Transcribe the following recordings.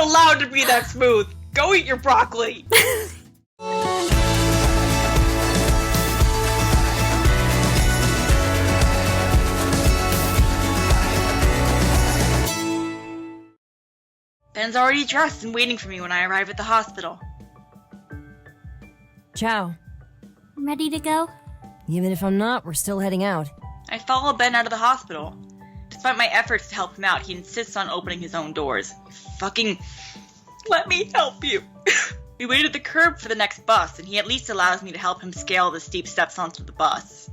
allowed to be that smooth. Go eat your broccoli. Ben's already dressed and waiting for me when I arrive at the hospital. Ciao. Ready to go? Even if I'm not, we're still heading out. I follow Ben out of the hospital. Despite my efforts to help him out, he insists on opening his own doors. Fucking... let me help you. We wait at the curb for the next bus, and he at least allows me to help him scale the steep steps onto the bus.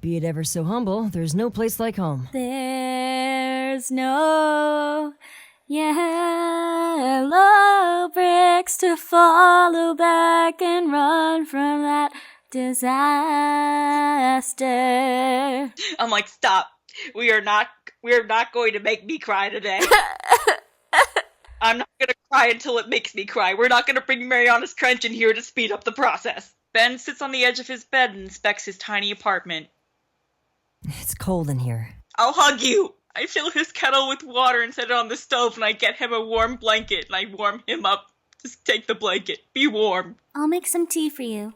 Be it ever so humble, there's no place like home. There's no yellow bricks to follow back and run from that disaster. I'm like, stop. We are not going to make me cry today. I'm not going to cry until it makes me cry. We're not going to bring Mariana's Trench in here to speed up the process. Ben sits on the edge of his bed and inspects his tiny apartment. It's cold in here. I'll hug you. I fill his kettle with water and set it on the stove, and I get him a warm blanket, and I warm him up. Just take the blanket. Be warm. I'll make some tea for you.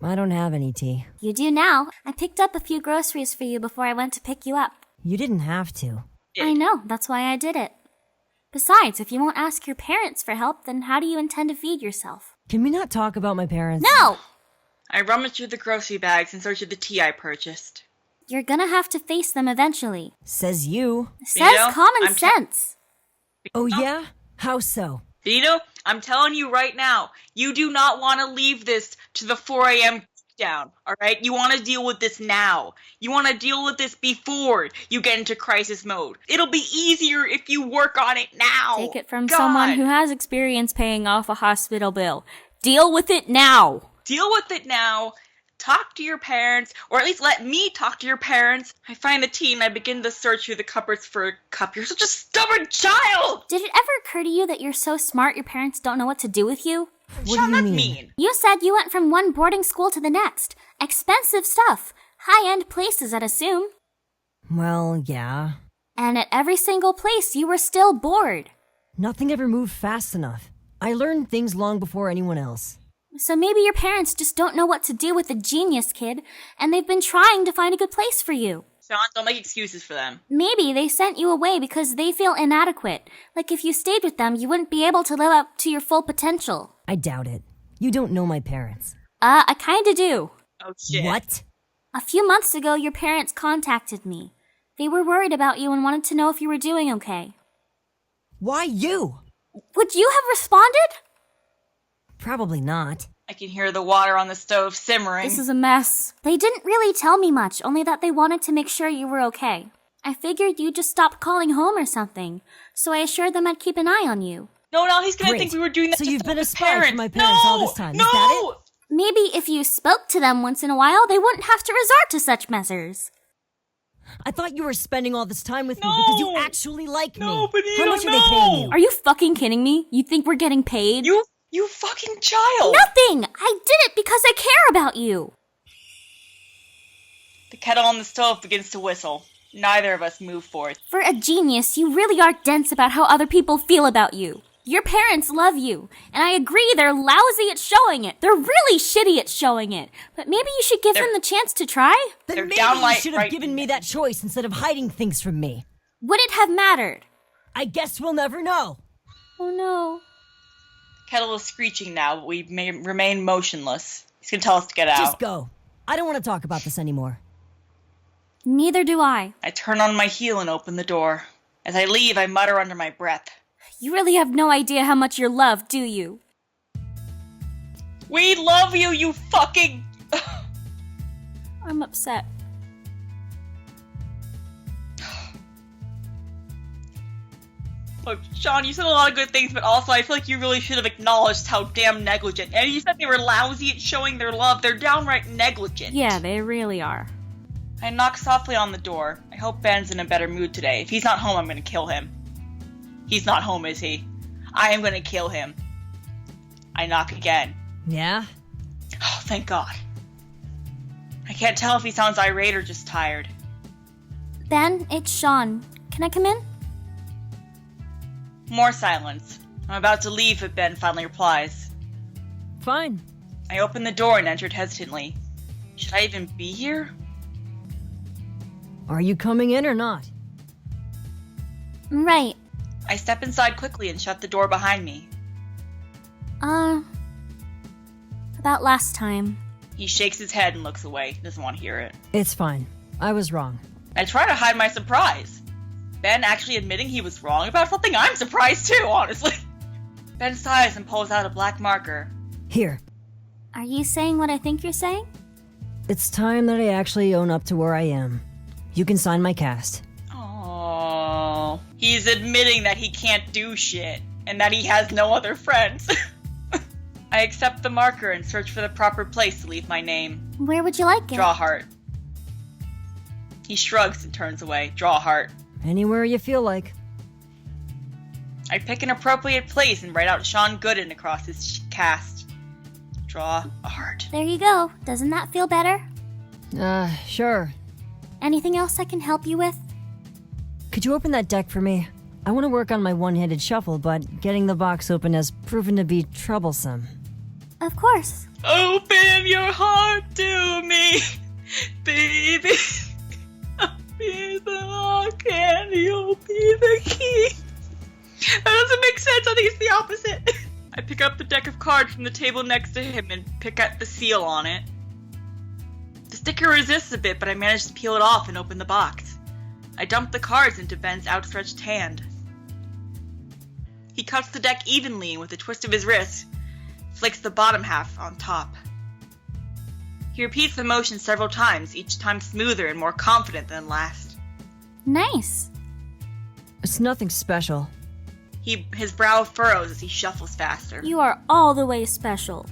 I don't have any tea. You do now. I picked up a few groceries for you before I went to pick you up. You didn't have to. I know, that's why I did it. Besides, if you won't ask your parents for help, then how do you intend to feed yourself? Can we not talk about my parents? No! I rummage through the grocery bags in search of the tea I purchased. You're gonna have to face them eventually. Says you. Says common sense. Oh yeah? How so? Benito, I'm telling you right now, you do not want to leave this to the 4 a.m. down, alright? You want to deal with this now. You want to deal with this before you get into crisis mode. It'll be easier if you work on it now. Take it from God. someone who has experience paying off a hospital bill. Deal with it now. Deal with it now. Talk to your parents, or at least let me talk to your parents. I find the tea and I begin to search through the cupboards for a cup. You're such a stubborn child! Did it ever occur to you that you're so smart your parents don't know what to do with you? What Sean, do you that's mean? mean. You said you went from one boarding school to the next. Expensive stuff. High-end places, I'd assume. Well, yeah. And at every single place, you were still bored. Nothing ever moved fast enough. I learned things long before anyone else. So maybe your parents just don't know what to do with a genius kid, and they've been trying to find a good place for you. Sean, don't make excuses for them. Maybe they sent you away because they feel inadequate. Like if you stayed with them, you wouldn't be able to live up to your full potential. I doubt it. You don't know my parents. I kinda do. Oh, shit. What? A few months ago, your parents contacted me. They were worried about you and wanted to know if you were doing okay. Why you? Would you have responded? Probably not. I can hear the water on the stove simmering. This is a mess. They didn't really tell me much, only that they wanted to make sure you were okay. I figured you just stopped calling home or something, so I assured them I'd keep an eye on you. No, he's gonna Great. think we were doing that So just you've to been help a his spy parents. for my parents all this time, is No! that it? Maybe if you spoke to them once in a while, they wouldn't have to resort to such measures. I thought you were spending all this time with me No! because you actually like me. No, Benito, How much are they no! paying you? Are you fucking kidding me? You think we're getting paid? You fucking child! Nothing! I did it because I care about you! The kettle on the stove begins to whistle. Neither of us move forth. For a genius, you really are dense about how other people feel about you. Your parents love you, and I agree they're lousy at showing it. They're really shitty at showing it. But maybe you should give them the chance to try? Then They're maybe you downright should have given me that choice instead of hiding things from me. Would it have mattered? I guess we'll never know. Oh no. Kettle is screeching now, but we may remain motionless. He's gonna tell us to get out. Just go. I don't want to talk about this anymore. Neither do I. I turn on my heel and open the door. As I leave, I mutter under my breath. You really have no idea how much you're loved, do you? We love you, you fucking... I'm upset. Look, Sean, you said a lot of good things, but also I feel like you really should have acknowledged how damn negligent. And you said they were lousy at showing their love. They're downright negligent. Yeah, they really are. I knock softly on the door. I hope Ben's in a better mood today. If he's not home, I'm gonna kill him. He's not home, is he? I am gonna kill him. I knock again. Yeah? Oh, thank God. I can't tell if he sounds irate or just tired. Ben, it's Sean. Can I come in? More silence. I'm about to leave, but Ben finally replies. Fine. I opened the door and entered hesitantly. Should I even be here? Are you coming in or not? Right. I step inside quickly and shut the door behind me. About last time. He shakes his head and looks away. Doesn't want to hear it. It's fine. I was wrong. I try to hide my surprise. Ben actually admitting he was wrong about something? I'm surprised too, honestly. Ben sighs and pulls out a black marker. Here. Are you saying what I think you're saying? It's time that I actually own up to where I am. You can sign my cast. Oh, he's admitting that he can't do shit and that he has no other friends. I accept the marker and search for the proper place to leave my name. Where would you like it? Draw a heart. He shrugs and turns away. Draw a heart. Anywhere you feel like. I pick an appropriate place and write out Sean Gooden across his cast. Draw a heart. There you go. Doesn't that feel better? Sure. Anything else I can help you with? Could you open that deck for me? I want to work on my one-handed shuffle, but getting the box open has proven to be troublesome. Of course. Open your heart to me, baby. Be the lock and you'll be the key. That doesn't make sense. I think it's the opposite. I pick up the deck of cards from the table next to him and pick at the seal on it. The sticker resists a bit, but I manage to peel it off and open the box. I dump the cards into Ben's outstretched hand. He cuts the deck evenly and with a twist of his wrist, flicks the bottom half on top. He repeats the motion several times, each time smoother and more confident than last. Nice. It's nothing special. His brow furrows as he shuffles faster. You are all the way special.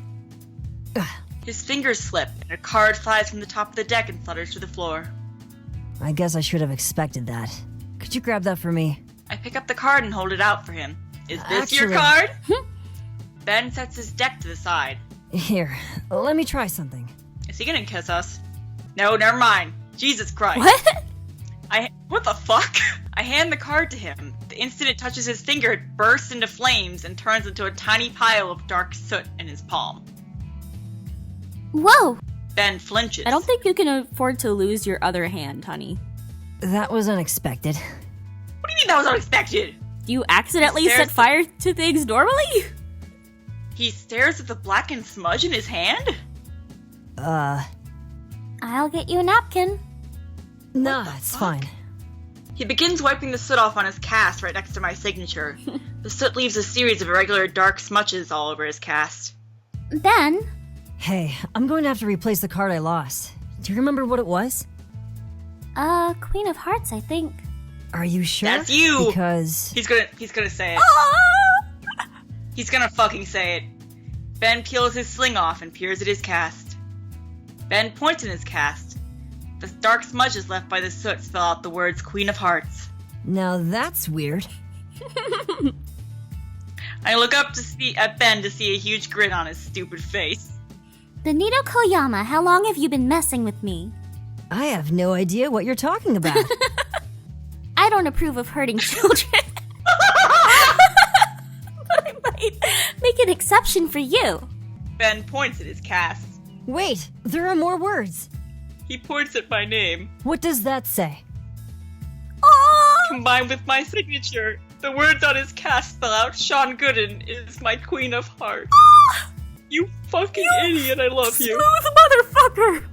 His fingers slip, and a card flies from the top of the deck and flutters to the floor. I guess I should have expected that. Could you grab that for me? I pick up the card and hold it out for him. Is this your Actually- card? Ben sets his deck to the side. Here, let me try something. Is he gonna kiss us? No, never mind. Jesus Christ. What? What the fuck? I hand the card to him. The instant it touches his finger, it bursts into flames and turns into a tiny pile of dark soot in his palm. Whoa. Ben flinches. I don't think you can afford to lose your other hand, honey. That was unexpected. What do you mean that was unexpected? Do you accidentally Stares set to- fire to things normally? He stares at the blackened smudge in his hand? I'll get you a napkin. Nah, it's fuck? fine. He begins wiping the soot off on his cast right next to my signature. The soot leaves a series of irregular dark smudges all over his cast. Ben? Hey, I'm going to have to replace the card I lost. Do you remember what it was? Queen of Hearts, I think. Are you sure? That's you! Because... He's gonna say it. He's gonna fucking say it. Ben peels his sling off and peers at his cast. Ben points in his cast. The dark smudges left by the soot spell out the words Queen of Hearts. Now that's weird. I look up at Ben to see a huge grin on his stupid face. Benito Koyama, how long have you been messing with me? I have no idea what you're talking about. I don't approve of hurting children. But I might make an exception for you. Ben points at his cast. Wait, there are more words. He points at my name. What does that say? Oh! Combined with my signature, the words on his cast spell out Sean Gooden is my Queen of Hearts. You fucking idiot, I love you. Smooth motherfucker!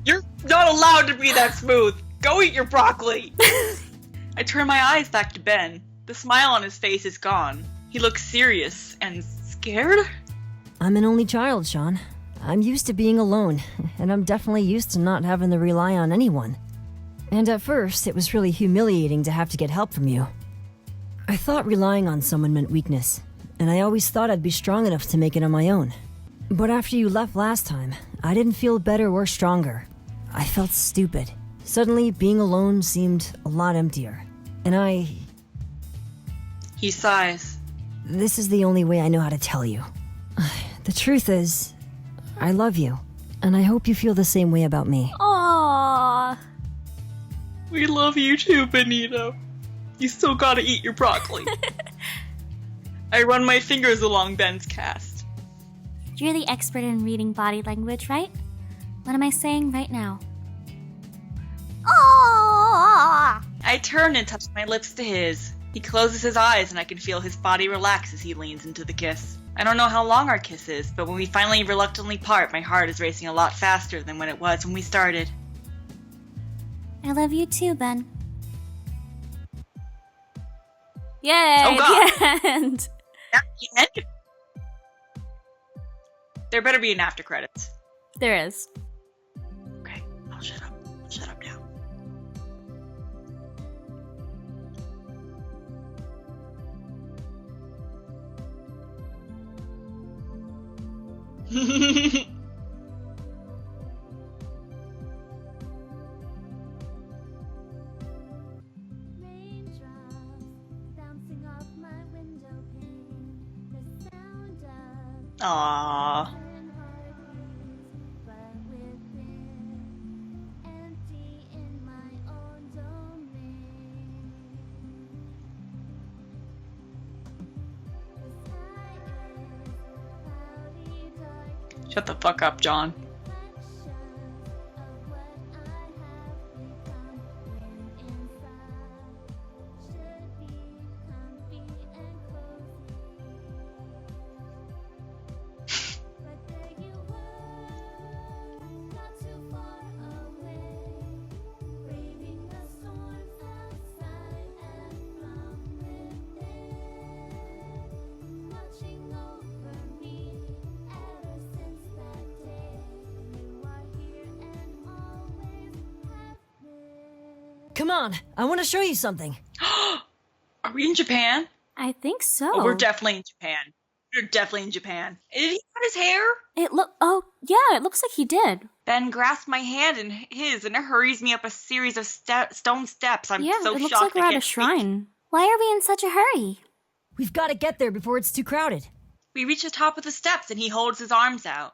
You're not allowed to be that smooth. Go eat your broccoli. I turn my eyes back to Ben. The smile on his face is gone. He looks serious and scared. I'm an only child, Sean. I'm used to being alone, and I'm definitely used to not having to rely on anyone. And at first, it was really humiliating to have to get help from you. I thought relying on someone meant weakness, and I always thought I'd be strong enough to make it on my own. But after you left last time, I didn't feel better or stronger. I felt stupid. Suddenly, being alone seemed a lot emptier. And He sighs. This is the only way I know how to tell you. The truth is, I love you, and I hope you feel the same way about me. Aww. We love you too, Benito. You still gotta eat your broccoli. I run my fingers along Ben's cast. You're the expert in reading body language, right? What am I saying right now? Oh! I turn and touch my lips to his. He closes his eyes and I can feel his body relax as he leans into the kiss. I don't know how long our kiss is, but when we finally reluctantly part, my heart is racing a lot faster than when it was when we started. I love you too, Ben. Yay! Oh, God. The end! That's the end? There better be an after credits. There is. Okay, I'll shut up. I'll shut up now. Aww. Shut the fuck up, John. Come on, I want to show you something. Are we in Japan? I think so. Oh, we're definitely in Japan. We're definitely in Japan. Did he cut his hair? It looks like he did. Ben grasps my hand in his and it hurries me up a series of stone steps. I'm Yeah, so it looks shocked like we're I at a can't speak. shrine. Why are we in such a hurry? We've got to get there before it's too crowded. We reach the top of the steps and he holds his arms out.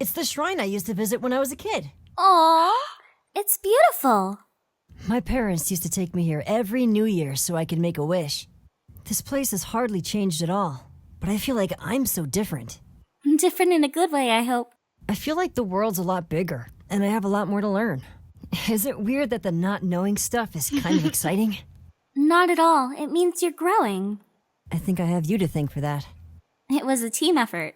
It's the shrine I used to visit when I was a kid. Aww, it's beautiful. My parents used to take me here every New Year so I could make a wish. This place has hardly changed at all, but I feel like I'm so different. Different in a good way, I hope. I feel like the world's a lot bigger, and I have a lot more to learn. Is it weird that the not knowing stuff is kind of exciting? Not at all. It means you're growing. I think I have you to thank for that. It was a team effort.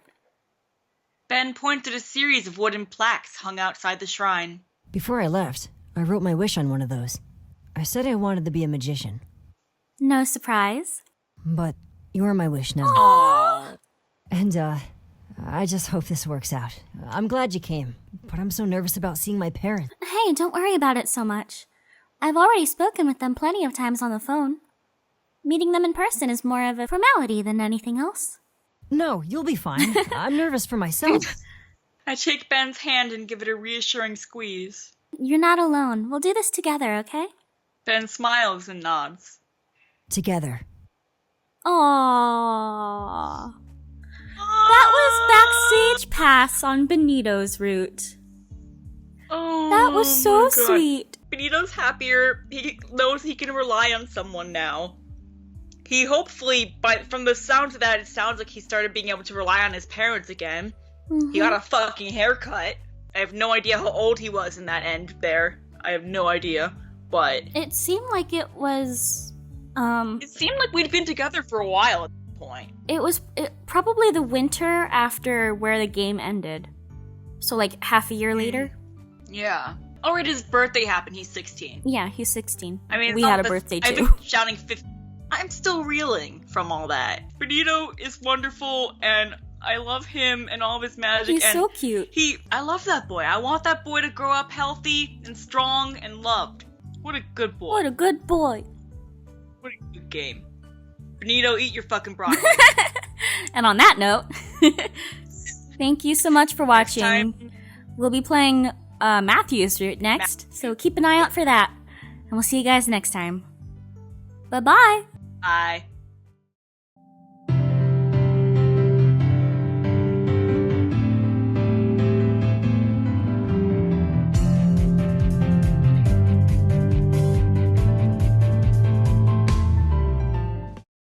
Ben pointed at a series of wooden plaques hung outside the shrine. Before I left, I wrote my wish on one of those. I said I wanted to be a magician. No surprise. But you're my wish now. Aww. And, I just hope this works out. I'm glad you came, but I'm so nervous about seeing my parents. Hey, don't worry about it so much. I've already spoken with them plenty of times on the phone. Meeting them in person is more of a formality than anything else. No, you'll be fine. I'm nervous for myself. I shake Ben's hand and give it a reassuring squeeze. You're not alone. We'll do this together, okay? Ben smiles and nods. Together. Aww. That was Backstage Pass on Benito's route. Oh, That was so my God. sweet. Benito's happier. He knows he can rely on someone now. He hopefully, from the sounds of that, it sounds like he started being able to rely on his parents again. He got a fucking haircut. I have no idea how old he was in that end there. I have no idea. But It seemed like it was, it seemed like we'd been together for a while at that point. it was probably the winter after where the game ended. So like half a year later? Yeah. Already his birthday happened. He's 16. Yeah, he's 16. I mean, it's we not had a that- birthday I've too. been shouting 50. I'm still reeling from all that. Benito is wonderful, and I love him and all of his magic. He's and so cute. I love that boy. I want that boy to grow up healthy and strong and loved. What a good boy. What a good boy. What a good game. Benito, eat your fucking broccoli. And on that note, thank you so much for Next watching. time- We'll be playing Matthew's route next, so keep an eye out for that. And we'll see you guys next time. Bye-bye. Bye.